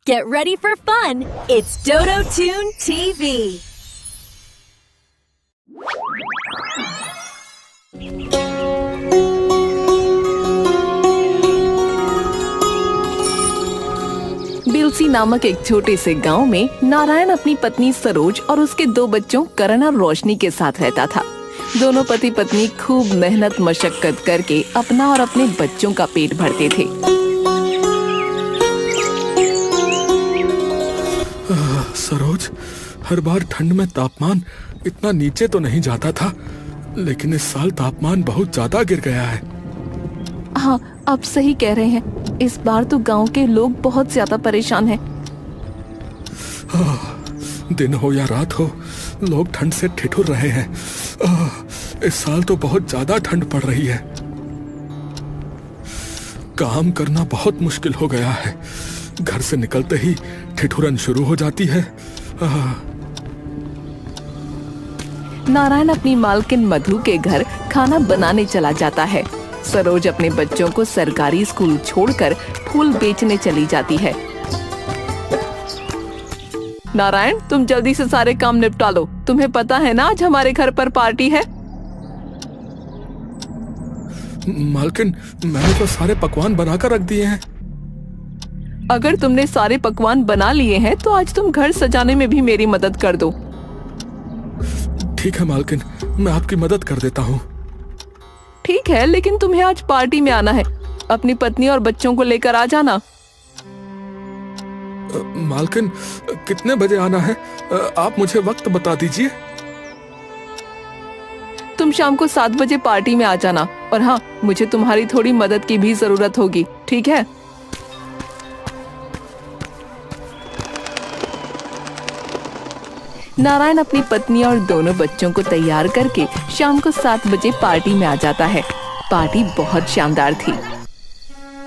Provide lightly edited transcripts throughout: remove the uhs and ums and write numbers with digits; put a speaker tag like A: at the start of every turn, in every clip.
A: Get ready for fun! It's Dodo Toon TV!
B: Bilsi नामक एक छोटे से गांव में नारायण अपनी पत्नी सरोज और उसके 2 बच्चों करण और रोशनी के साथ रहता था। दोनों पति पत्नी खूब मेहनत मशक्कत करके अपना और अपने बच्चों का पेट भरते थे।
C: सरोज, हर बार ठंड में तापमान इतना नीचे तो नहीं जाता था, लेकिन इस साल तापमान बहुत ज्यादा गिर गया है।
B: हाँ, आप सही कह रहे हैं। इस बार तो गांव के लोग बहुत ज्यादा परेशान हैं।
C: दिन हो या रात हो, लोग ठंड से ठिठुर रहे हैं। इस साल तो बहुत ज्यादा ठंड पड़ रही है। काम करना बहुत मुश्किल हो गया है। घर से निकलते ही ठिठुरन शुरू हो जाती है।
B: नारायण अपनी मालकिन मधु के घर खाना बनाने चला जाता है। सरोज अपने बच्चों को सरकारी स्कूल छोड़कर फूल बेचने चली जाती है। नारायण, तुम जल्दी से सारे काम निपटा लो। तुम्हें पता है ना, आज हमारे घर पर पार्टी है।
C: मालकिन, मैंने तो सारे पकवान बनाकर रख दिए हैं।
B: अगर तुमने सारे पकवान बना लिए हैं तो आज तुम घर सजाने में भी मेरी मदद कर दो।
C: ठीक है मालकिन, मैं आपकी मदद कर देता हूँ।
B: ठीक है, लेकिन तुम्हें आज पार्टी में आना है। अपनी पत्नी और बच्चों को लेकर आ जाना।
C: मालकिन, कितने बजे आना है? आप मुझे वक्त बता दीजिए।
B: तुम शाम को 7 बजे पार्टी में आ जाना। और हाँ, मुझे तुम्हारी थोड़ी मदद की भी जरूरत होगी, ठीक है? नारायण अपनी पत्नी और दोनों बच्चों को तैयार करके शाम को 7 बजे पार्टी में आ जाता है। पार्टी बहुत शानदार थी।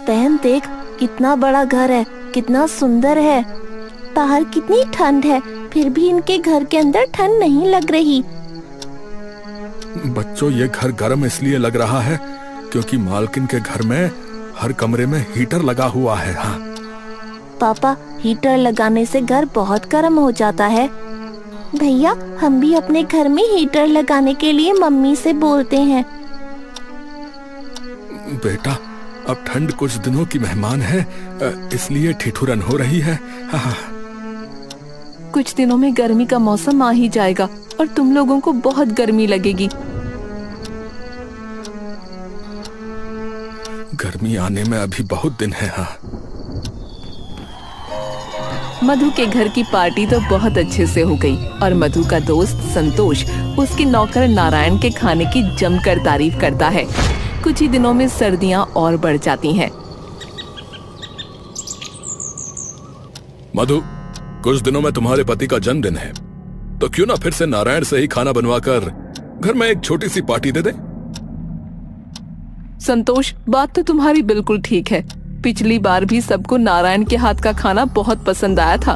D: बहन देख, कितना बड़ा घर है, कितना सुंदर है। बाहर कितनी ठंड है, फिर भी इनके घर के अंदर ठंड नहीं लग रही।
C: बच्चों, ये घर गर्म इसलिए लग रहा है क्योंकि मालकिन के घर में हर कमरे में हीटर लगा हुआ है। हाँ
D: पापा, हीटर लगाने से घर बहुत गर्म हो जाता है। भैया, हम भी अपने घर में हीटर लगाने के लिए मम्मी से बोलते हैं।
C: बेटा, अब ठंड कुछ दिनों की मेहमान है, इसलिए ठिठुरन हो रही है। हाँ।
B: कुछ दिनों में गर्मी का मौसम आ ही जाएगा और तुम लोगों को बहुत गर्मी लगेगी।
C: गर्मी आने में अभी बहुत दिन है। हाँ।
B: मधु के घर की पार्टी तो बहुत अच्छे से हो गई और मधु का दोस्त संतोष उसके नौकर नारायण के खाने की जमकर तारीफ करता है। कुछ ही दिनों में सर्दियां और बढ़ जाती हैं।
C: मधु, कुछ दिनों में तुम्हारे पति का जन्मदिन है, तो क्यों ना फिर से नारायण से ही खाना बनवाकर घर में एक छोटी सी पार्टी दे दे?
B: संतोष, बात तो तुम्हारी बिल्कुल ठीक है। पिछली बार भी सबको नारायण के हाथ का खाना बहुत पसंद आया था।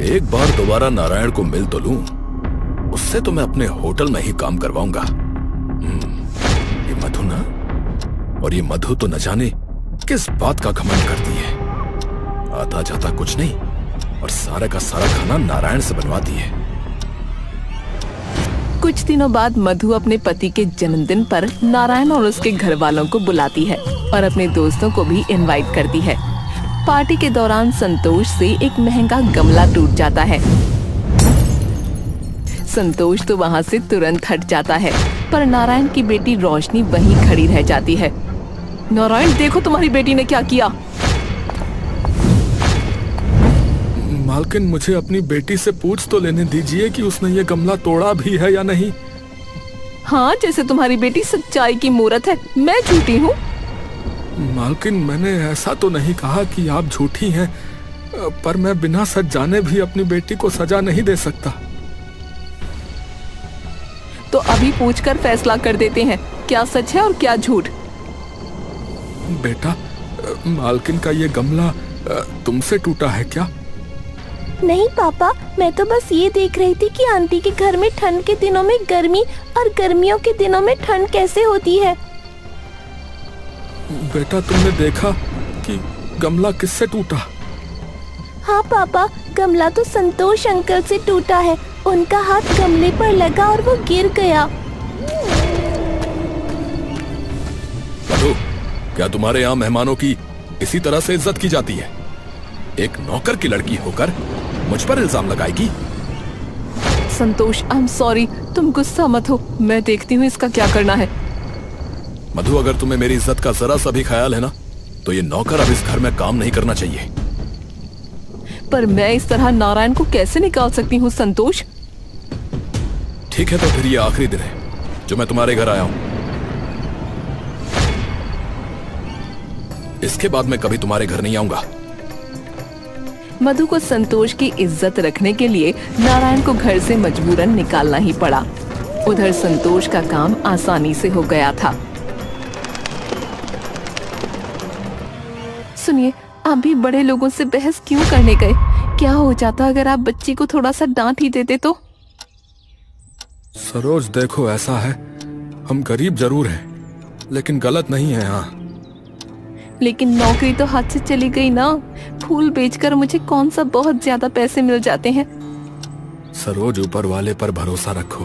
C: एक बार दोबारा नारायण को मिल तो लूं, उससे तो मैं अपने होटल में ही काम करवाऊंगा। ये मधु ना, और ये मधु तो न जाने किस बात का घमंड करती है। आता जाता कुछ नहीं और सारा का सारा खाना नारायण से बनवाती है।
B: कुछ दिनों बाद मधु अपने पति के जन्मदिन पर नारायण और उसके घर वालों को बुलाती है और अपने दोस्तों को भी इनवाइट करती है। पार्टी के दौरान संतोष से एक महंगा गमला टूट जाता है। संतोष तो वहाँ से तुरंत हट जाता है, पर नारायण की बेटी रोशनी वहीं खड़ी रह जाती है। नारायण, देखो तुम्हारी बेटी ने क्या किया।
C: मालकिन, मुझे अपनी बेटी से पूछ तो लेने दीजिए कि उसने ये गमला तोड़ा भी है या नहीं।
B: हाँ, जैसे तुम्हारी बेटी सच्चाई की मूरत है, मैं झूठी हूँ।
C: मालकिन, मैंने ऐसा तो नहीं कहा कि आप झूठी हैं, पर मैं बिना सच जाने भी अपनी बेटी को सजा नहीं दे सकता।
B: तो अभी पूछकर फैसला कर देते हैं, क्या सच है और क्या झूठ।
C: बेटा, मालकिन का ये गमला तुमसे टूटा है क्या?
D: नहीं पापा, मैं तो बस ये देख रही थी कि आंटी के घर में ठंड के दिनों में गर्मी और गर्मियों के दिनों में ठंड कैसे होती है।
C: बेटा, तुमने देखा कि गमला किससे टूटा?
D: हाँ पापा, गमला तो संतोष अंकल से टूटा है। उनका हाथ गमले पर लगा और वो गिर गया।
C: मधु, क्या तुम्हारे यहाँ मेहमानों की इसी तरह से इज्जत की जाती है? एक नौकर की लड़की होकर मुझ पर इल्जाम लगाएगी?
B: संतोष, आई एम सॉरी, तुम गुस्सा मत हो, मैं देखती हूँ इसका क्या करना है।
C: मधु, अगर तुम्हें मेरी इज्जत का जरा सा भी ख्याल है ना, तो ये नौकर अब इस घर में काम नहीं करना चाहिए।
B: पर मैं इस तरह नारायण को कैसे निकाल सकती हूँ संतोष?
C: ठीक है, तो फिर ये आखिरी दिन है जो मैं तुम्हारे घर आया हूं। इसके बाद मैं कभी तुम्हारे घर नहीं आऊंगा।
B: मधु को संतोष की इज्जत रखने के लिए नारायण को घर से मजबूरन निकालना ही पड़ा। उधर संतोष का काम आसानी से हो गया था। सुनिए, आप भी बड़े लोगों से बहस क्यों करने गए? क्या हो जाता अगर आप बच्ची को थोड़ा सा डांट ही देते तो?
C: सरोज, देखो ऐसा है, हम गरीब जरूर हैं, लेकिन गलत नहीं है। हाँ,
B: लेकिन नौकरी तो हाथ से चली गई ना। फूल बेचकर मुझे कौन सा बहुत ज्यादा पैसे मिल जाते हैं।
C: सरोज, ऊपर वाले पर भरोसा रखो।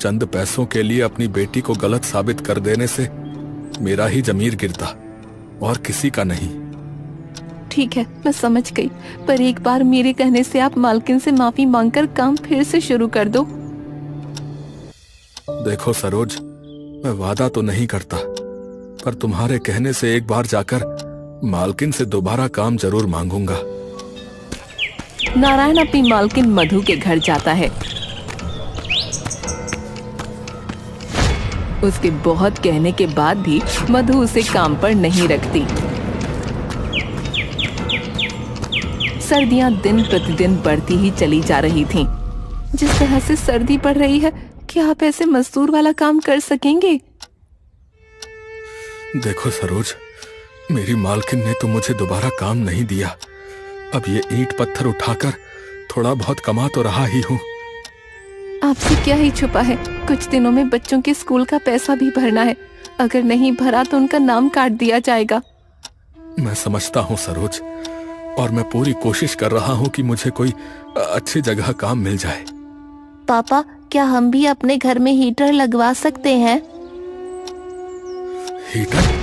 C: चंद पैसों के लिए अपनी बेटी को गलत साबित कर देने से मेरा ही जमीर गिरता और किसी का नहीं।
B: ठीक है, मैं समझ गई, पर एक बार मेरे कहने से आप मालकिन से माफी मांगकर काम फिर से शुरू कर दो।
C: देखो सरोज, मैं वादा तो नहीं करता, पर तुम्हारे कहने से एक बार जाकर मालकिन से दोबारा काम जरूर मांगूंगा।
B: नारायण अपनी मालकिन मधु के घर जाता है। उसके बहुत कहने के बाद भी मधु उसे काम पर नहीं रखती। सर्दियां दिन प्रतिदिन बढ़ती ही चली जा रही थीं। जिस तरह से सर्दी पड़ रही है, क्या आप ऐसे मजदूर वाला काम कर सकेंगे?
C: देखो सरोज, मेरी मालकिन ने तो मुझे दोबारा काम नहीं दिया। अब ये ईंट पत्थर उठाकर थोड़ा बहुत कमा तो रहा ही हूँ।
B: आपसे क्या ही छुपा है, कुछ दिनों में बच्चों के स्कूल का पैसा भी भरना है। अगर नहीं भरा तो उनका नाम काट दिया जाएगा।
C: मैं समझता हूँ सरोज, और मैं पूरी कोशिश कर रहा हूँ कि मुझे कोई अच्छी जगह काम मिल जाए।
D: पापा, क्या हम भी अपने घर में हीटर लगवा सकते हैं?
C: हीटर?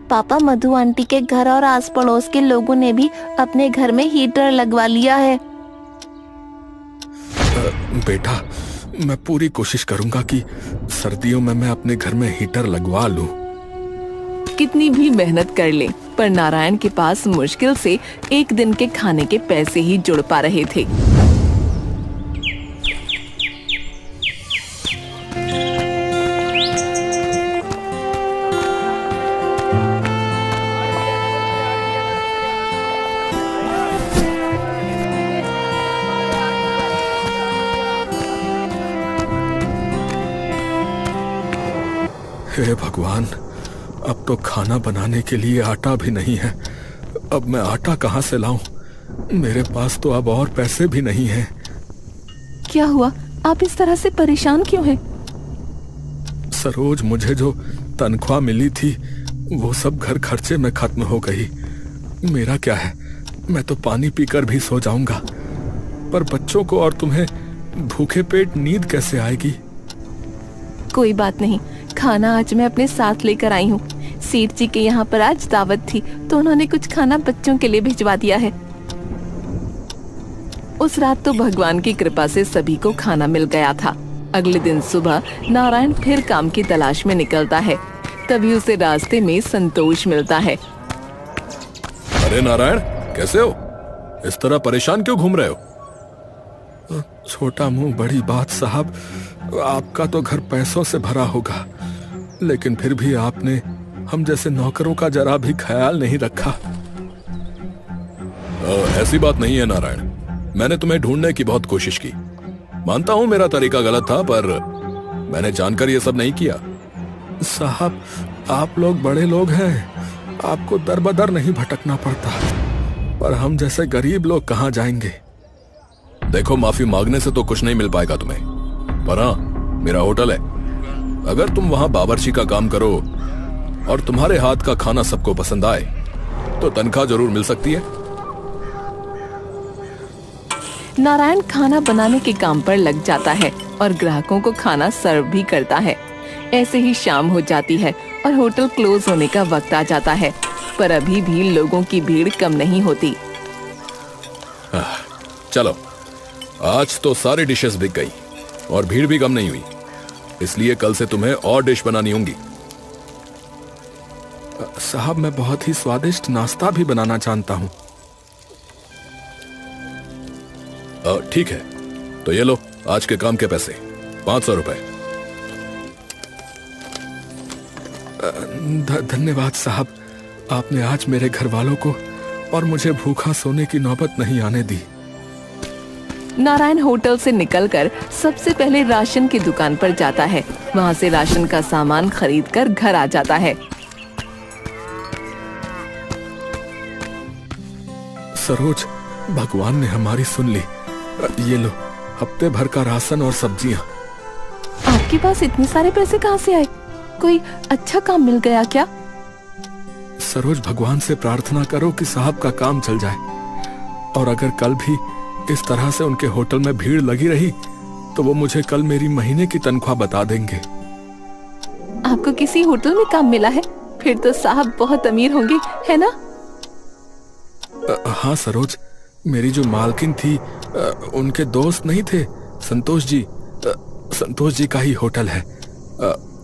D: पापा, मधु आंटी के घर और आस पड़ोस के लोगों ने भी अपने घर में हीटर लगवा लिया है।
C: बेटा, मैं पूरी कोशिश करूंगा कि सर्दियों में मैं अपने घर में हीटर लगवा लूं।
B: कितनी भी मेहनत कर ले, पर नारायण के पास मुश्किल से एक दिन के खाने के पैसे ही जुड़ पा रहे थे।
C: हे भगवान, अब तो खाना बनाने के लिए आटा भी नहीं है। अब मैं आटा कहाँ से लाऊं? मेरे पास तो अब और पैसे भी नहीं हैं।
B: क्या हुआ? आप इस तरह से परेशान क्यों हैं?
C: सरोज, मुझे जो तनख्वाह मिली थी वो सब घर खर्चे में खत्म हो गई। मेरा क्या है, मैं तो पानी पीकर भी सो जाऊंगा, पर बच्चों को और तुम्हें भूखे पेट नींद कैसे आएगी?
B: कोई बात नहीं, खाना आज मैं अपने साथ लेकर आई हूँ। सेठ जी के यहाँ पर आज दावत थी, तो उन्होंने कुछ खाना बच्चों के लिए भिजवा दिया है। उस रात तो भगवान की कृपा से सभी को खाना मिल गया था। अगले दिन सुबह नारायण फिर काम की तलाश में निकलता है। तभी उसे रास्ते में संतोष मिलता है।
C: अरे नारायण, कैसे हो? इस तरह परेशान क्यों घूम रहे हो? छोटा मुंह बड़ी बात साहब, आपका तो घर पैसों से भरा होगा, लेकिन फिर भी आपने हम जैसे नौकरों का जरा भी ख्याल नहीं रखा। ऐसी बात नहीं है नारायण, मैंने तुम्हें ढूंढने की बहुत कोशिश की। मानता हूं मेरा तरीका गलत था, पर मैंने जानकर ये सब नहीं किया। साहब, आप लोग बड़े लोग हैं, आपको दर बदर नहीं भटकना पड़ता, पर हम जैसे गरीब लोग कहाँ जाएंगे? देखो, माफी मांगने से तो कुछ नहीं मिल पाएगा तुम्हें, पर हाँ, मेरा होटल है। अगर तुम वहां बावर्ची का काम करो और तुम्हारे हाथ का खाना सबको पसंद आए तो तनख्वाह जरूर मिल सकती है।
B: नारायण खाना बनाने के काम पर लग जाता है और ग्राहकों को खाना सर्व भी करता है। ऐसे ही शाम हो जाती है और होटल क्लोज होने का वक्त आ जाता है, पर अभी भी लोगों की भीड़ कम नहीं होती।
C: चलो, आज तो सारी डिशेस बिक गई और भीड़ भी कम नहीं हुई, इसलिए कल से तुम्हें और डिश बनानी होंगी। साहब, मैं बहुत ही स्वादिष्ट नाश्ता भी बनाना जानता हूँ। ठीक है, तो ये लो आज के काम के पैसे, 500 रुपए। धन्यवाद साहब, आपने आज मेरे घर वालों को और मुझे भूखा सोने की नौबत नहीं आने दी।
B: नारायण होटल से निकलकर सबसे पहले राशन की दुकान पर जाता है। वहाँ से राशन का सामान खरीदकर घर आ जाता है।
C: सरोज, भगवान ने हमारी सुन ली। ये लो, हफ्ते भर का राशन और सब्जियाँ।
B: आपके पास इतने सारे पैसे कहाँ से आए? कोई अच्छा काम मिल गया क्या?
C: सरोज, भगवान से प्रार्थना करो कि साहब का काम चल जाए, और अगर कल भी इस तरह से उनके होटल में भीड़ लगी रही तो वो मुझे कल मेरी महीने की तनख्वाह बता देंगे।
B: आपको किसी होटल में काम मिला है? फिर तो साहब बहुत अमीर होंगे, है ना?
C: हाँ सरोज, मेरी जो मालकिन थी उनके दोस्त नहीं थे संतोष जी? संतोष जी का ही होटल है,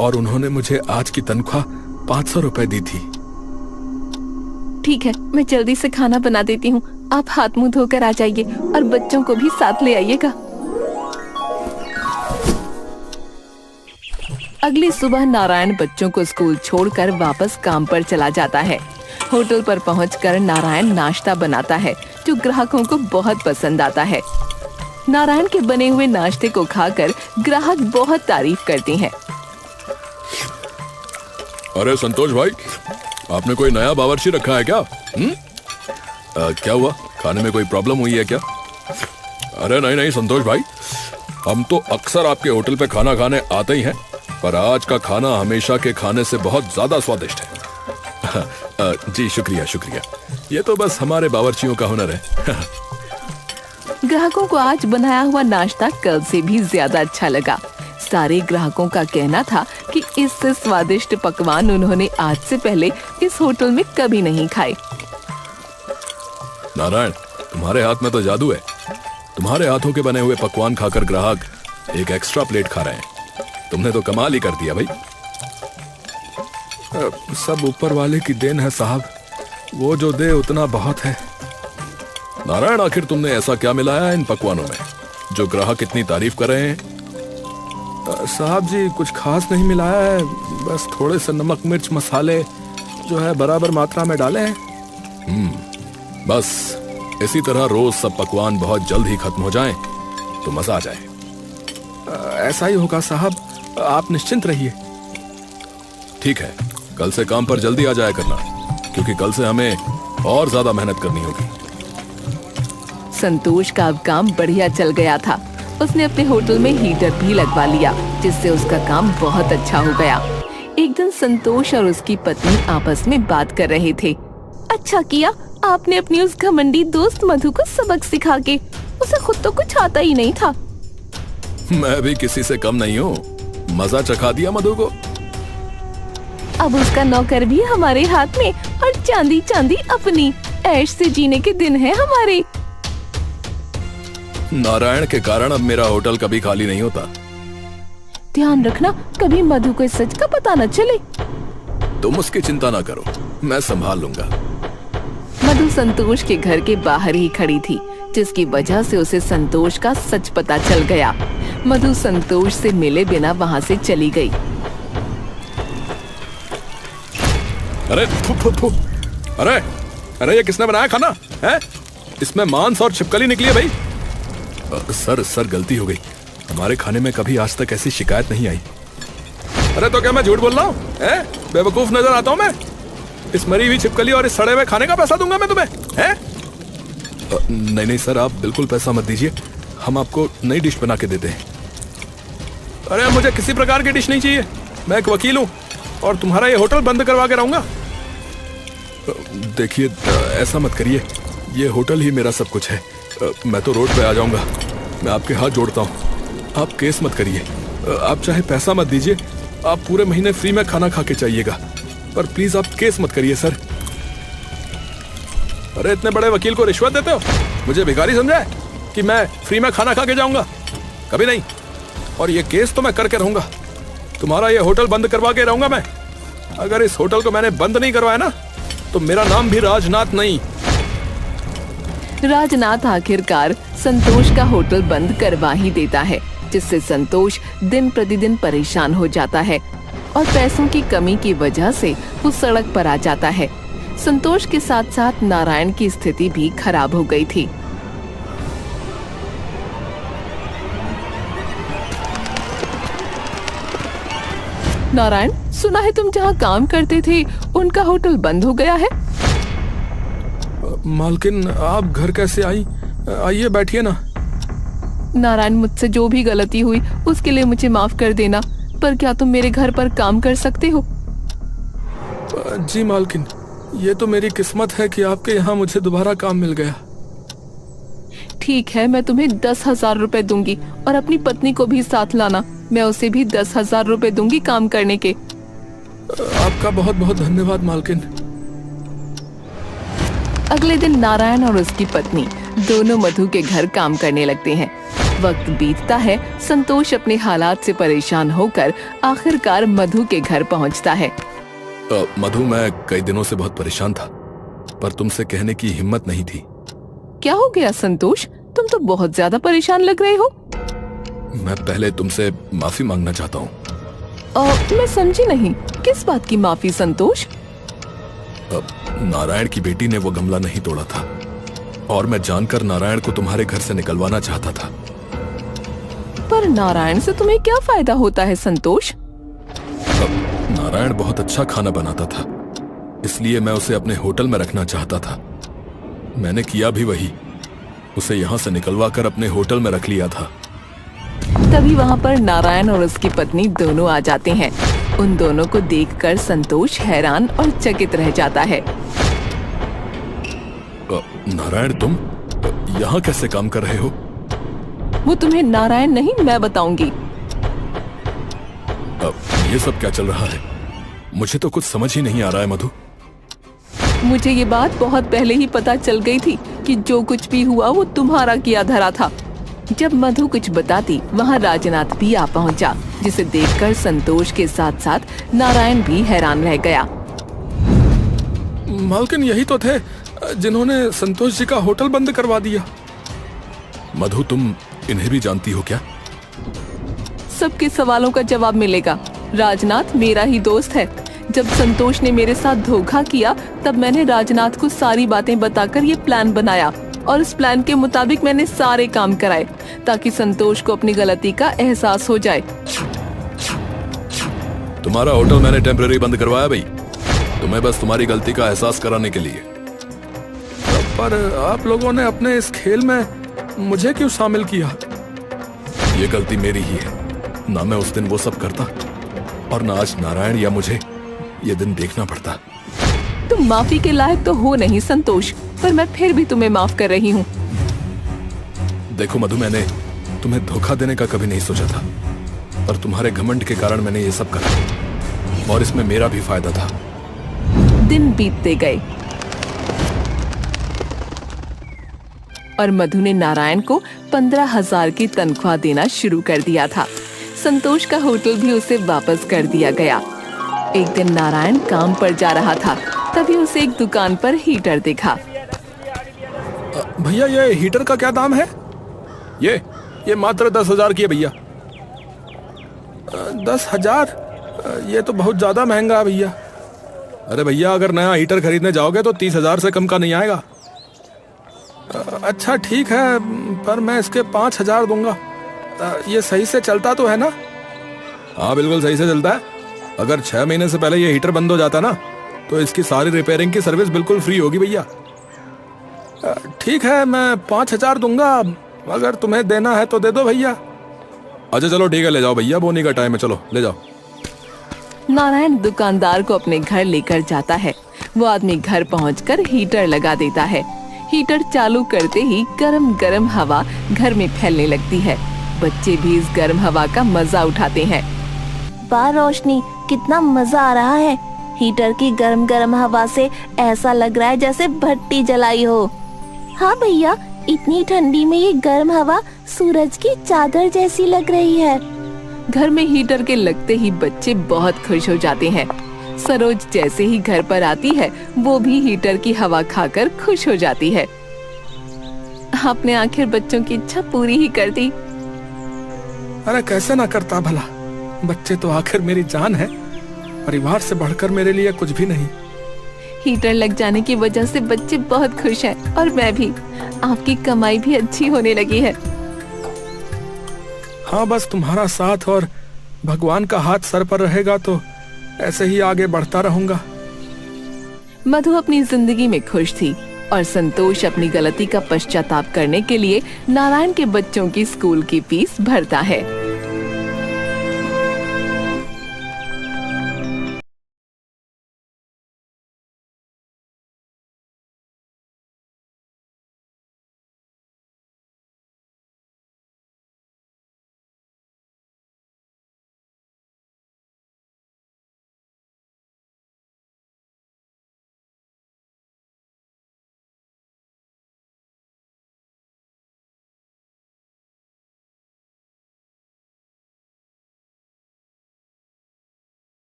C: और उन्होंने मुझे आज की तनख्वाह 500 रुपए दी थी।
B: ठीक है, मैं जल्दी से खाना बना देती हूँ। आप हाथ मुंह धोकर आ जाइए और बच्चों को भी साथ ले आइएगा। अगली सुबह नारायण बच्चों को स्कूल छोड़कर वापस काम पर चला जाता है। होटल पर पहुंचकर नारायण नाश्ता बनाता है जो ग्राहकों को बहुत पसंद आता है। नारायण के बने हुए नाश्ते को खाकर ग्राहक बहुत तारीफ करते हैं।
C: अरे संतोष भाई, आपने कोई नया बावर्ची रखा है क्या? क्या हुआ, खाने में कोई प्रॉब्लम हुई है क्या? अरे नहीं नहीं संतोष भाई, हम तो अक्सर आपके होटल पे खाना खाने आते ही हैं, पर आज का खाना हमेशा के खाने से बहुत ज्यादा स्वादिष्ट है। जी शुक्रिया शुक्रिया, ये तो बस हमारे बावर्चियों का हुनर है।
B: ग्राहकों को आज बनाया हुआ नाश्ता कल से भी ज्यादा अच्छा लगा। सारे ग्राहकों का कहना था कि इससे स्वादिष्ट पकवान उन्होंने आज से पहले इस होटल में कभी नहीं खाए।
C: नारायण, तुम्हारे हाथ में तो जादू है। तुम्हारे हाथों के बने हुए पकवान खाकर ग्राहक एक एक्स्ट्रा प्लेट खा रहे हैं। तुमने तो कमाल ही कर दिया भाई। सब ऊपर वाले की देन है साहब, वो जो दे उतना बहुत है। नारायण, आखिर तुमने ऐसा क्या मिलाया इन पकवानों में जो ग्राहक इतनी तारीफ कर रहे हैं? साहब जी, कुछ खास नहीं मिलाया है, बस थोड़े से नमक मिर्च मसाले जो है बराबर मात्रा में डाले हैं। बस इसी तरह रोज सब पकवान बहुत जल्द ही खत्म हो जाएं तो मजा आ जाए। ऐसा ही होगा साहब, आप निश्चिंत रहिए। ठीक है, कल से काम पर जल्दी आ जाया करना, क्योंकि कल से हमें और ज्यादा मेहनत करनी होगी।
B: संतोष का अब काम बढ़िया चल गया था। उसने अपने होटल में हीटर भी लगवा लिया, जिससे उसका काम बहुत अच्छा हो गया। एक दिन संतोष और उसकी पत्नी आपस में बात कर रहे थे। अच्छा किया आपने अपनी उस घमंडी दोस्त मधु को सबक सिखा के, उसे खुद तो कुछ आता ही नहीं था।
C: मैं भी किसी से कम नहीं हूँ, मजा चखा दिया मधु को।
B: अब उसका नौकर भी हमारे हाथ में और चांदी चांदी अपनी। ऐश से जीने के दिन है हमारे।
C: नारायण के कारण अब मेरा होटल कभी खाली नहीं होता।
B: ध्यान रखना कभी मधु को इस सच का पता न चले।
C: तुम उसकी चिंता ना करो, मैं संभाल लूंगा।
B: मधु संतोष के घर के बाहर ही खड़ी थी, जिसकी वजह से उसे संतोष का सच पता चल गया। मधु संतोष से मिले बिना वहाँ से चली गई।
C: अरे फु, फु, फु। अरे अरे, ये किसने बनाया खाना है? इसमें मांस और छिपकली निकली है भाई। सर गलती हो गई, हमारे खाने में कभी आज तक ऐसी शिकायत नहीं आई। अरे तो क्या मैं झूठ बोल रहा हूँ? बेवकूफ नजर आता हूँ मैं? इस मरी हुई छिपकली और इस सड़े हुए खाने का पैसा दूंगा मैं तुम्हें, हैं? नहीं नहीं सर, आप बिल्कुल पैसा मत दीजिए, हम आपको नई डिश बना के देते हैं। अरे मुझे किसी प्रकार की डिश नहीं चाहिए, मैं एक वकील हूँ, और तुम्हारा ये होटल बंद करवा के रहूंगा। देखिए ऐसा मत करिए, ये होटल ही मेरा सब कुछ है। मैं तो रोड पे आ जाऊंगा। मैं आपके हाथ जोड़ता हूँ, आप केस मत करिए। आप चाहे पैसा मत दीजिए, आप पूरे महीने फ्री में खाना खा के चाहिएगा, पर प्लीज आप केस मत करिए सर। अरे इतने बड़े वकील को रिश्वत देते हो? मुझे भिखारी समझा है कि मैं फ्री में खाना खा के जाऊंगा? कभी नहीं। और ये केस तो मैं करके रहूंगा। तुम्हारा ये होटल बंद करवा के रहूंगा मैं। अगर इस होटल को मैंने बंद नहीं करवाया ना, तो मेरा नाम भी राजनाथ नहीं।
B: राजनाथ आखिरकार संतोष का होटल बंद करवा ही देता है, जिससे संतोष दिन प्रतिदिन परेशान हो जाता है और पैसों की कमी की वजह से वो सड़क पर आ जाता है। संतोष के साथ साथ नारायण की स्थिति भी खराब हो गई थी। नारायण, सुना है तुम जहाँ काम करते थे उनका होटल बंद हो गया है।
C: मालकिन आप घर कैसे आई? आइए बैठिए ना।
B: नारायण, मुझसे जो भी गलती हुई उसके लिए मुझे माफ कर देना, पर क्या तुम मेरे घर पर काम कर सकते हो?
C: जी मालकिन, ये तो मेरी किस्मत है कि आपके यहाँ मुझे दोबारा काम मिल गया।
B: ठीक है, मैं तुम्हें 10,000 रुपए दूंगी और अपनी पत्नी को भी साथ लाना। मैं उसे भी 10,000 रुपए दूंगी काम करने के।
C: आपका बहुत बहुत धन्यवाद मालकिन।
B: अगले दिन नारायण और उसकी पत्नी दोनों मधु के घर काम करने लगते हैं। वक्त बीतता है, संतोष अपने हालात से परेशान होकर आखिरकार मधु के घर पहुंचता है।
C: मधु, मैं कई दिनों से बहुत परेशान था, पर तुमसे कहने की हिम्मत नहीं थी।
B: क्या हो गया संतोष? तुम तो बहुत ज्यादा परेशान लग रहे हो।
C: मैं पहले तुमसे माफी मांगना चाहता हूँ।
B: मैं समझी नहीं, किस बात की माफी संतोष?
C: नारायण की बेटी ने वो गमला नहीं तोड़ा था और मैं जानकर नारायण को तुम्हारे घर से निकलवाना चाहता था।
B: पर नारायण से तुम्हें क्या फायदा होता है संतोष?
C: नारायण बहुत अच्छा खाना बनाता था, इसलिए मैं उसे अपने होटल में रखना चाहता था। मैंने किया भी वही, उसे यहाँ से निकलवा कर अपने होटल में रख लिया था।
B: तभी वहाँ पर नारायण और उसकी पत्नी दोनों आ जाते हैं। उन दोनों को देखकर संतोष हैरान और चकित रह जाता है।
C: नारायण, तुम यहाँ कैसे काम कर रहे हो?
B: वो तुम्हें नारायण नहीं, मैं बताऊंगी।
C: ये सब क्या चल रहा है? मुझे तो कुछ समझ ही नहीं आ रहा है मधु।
B: मुझे ये बात बहुत पहले ही पता चल गई थी कि जो कुछ भी हुआ वो तुम्हारा किया धरा था। जब मधु कुछ बताती, वहाँ राजनाथ भी आ पहुँचा, जिसे देखकर संतोष के साथ साथ नारायण भी हैरान रह गया।
C: मालकिन, यही तो थे जिन्होंने संतोष जी का होटल बंद करवा दिया। मधु, तुम इन्हें भी जानती हो क्या?
B: सबके सवालों का जवाब मिलेगा। राजनाथ मेरा ही दोस्त है। जब संतोष ने मेरे साथ धोखा किया, तब मैंने राजनाथ को सारी बातें बताकर ये प्लान बनाया और इस प्लान के मुताबिक मैंने सारे काम कराए ताकि संतोष को अपनी गलती का एहसास हो जाए।
C: तुम्हारा होटल मैंने टेम्पररी बंद करवाया भाई, तुम्हें बस तुम्हारी गलती का एहसास कराने के लिए। पर आप लोगों ने अपने इस खेल में मुझे क्यों शामिल किया? ये गलती मेरी ही है। ना मैं उस दिन वो सब करता और ना आज नारायण या मुझे ये दिन देखना पड़ता।
B: तुम माफी के लायक तो हो नहीं संतोष, पर मैं फिर भी तुम्हें माफ कर रही हूँ।
C: देखो मधु, मैंने तुम्हें धोखा देने का कभी नहीं सोचा था, पर तुम्हारे घमंड के कारण मैंने ये सब करा और इसमें मेरा भी फायदा था।
B: दिन बीतते गए और मधु ने नारायण को 15,000 की तनख्वाह देना शुरू कर दिया था। संतोष का होटल भी उसे वापस कर दिया गया। एक दिन नारायण काम पर जा रहा था, तभी उसे एक दुकान पर हीटर दिखा।
C: भैया, ये हीटर का क्या दाम है? ये मात्र 10,000 की है भैया। 10,000? ये तो बहुत ज्यादा महंगा है भैया। अरे भैया, अगर नया हीटर खरीदने जाओगे तो 30,000 से कम का नहीं आएगा। अच्छा ठीक है, पर मैं इसके 5,000 दूंगा। ये सही से चलता तो है ना? हाँ, बिल्कुल सही से चलता है। अगर 6 महीने से पहले ये हीटर बंद हो जाता ना, तो इसकी सारी रिपेयरिंग की सर्विस बिल्कुल फ्री होगी भैया। ठीक है, मैं 5,000 दूंगा। अगर तुम्हें देना है तो दे दो भैया। अच्छा चलो ठीक है, ले जाओ भैया, बोनी का टाइम है, चलो ले जाओ।
B: नारायण दुकानदार को अपने घर लेकर जाता है। वो आदमी घर पहुंचकर हीटर लगा देता है। हीटर चालू करते ही गरम गरम हवा घर में फैलने लगती है। बच्चे भी इस गर्म हवा का मजा उठाते हैं।
D: वाह रोशनी, कितना मजा आ रहा है। हीटर की गरम गरम हवा से ऐसा लग रहा है जैसे भट्टी जलाई हो। हाँ भैया, इतनी ठंडी में ये गर्म हवा सूरज की चादर जैसी लग रही है।
B: घर में हीटर के लगते ही बच्चे बहुत खुश हो जाते हैं। सरोज जैसे ही घर पर आती है वो भी हीटर की हवा खाकर खुश हो जाती है। आपने आखिर बच्चों की इच्छा पूरी ही कर दी।
E: अरे कैसे ना करता भला, बच्चे तो आखिर मेरी जान है। परिवार से बढ़कर मेरे लिए कुछ भी नहीं।
B: हीटर लग जाने की वजह से बच्चे बहुत खुश हैं और मैं भी। आपकी कमाई भी अच्छी होने लगी है।
E: हाँ, बस तुम्हारा साथ और भगवान का हाथ सर पर रहेगा तो ऐसे ही आगे बढ़ता रहूंगा।
B: मधु अपनी जिंदगी में खुश थी और संतोष अपनी गलती का पश्चाताप करने के लिए नारायण के बच्चों की स्कूल की फीस भरता है।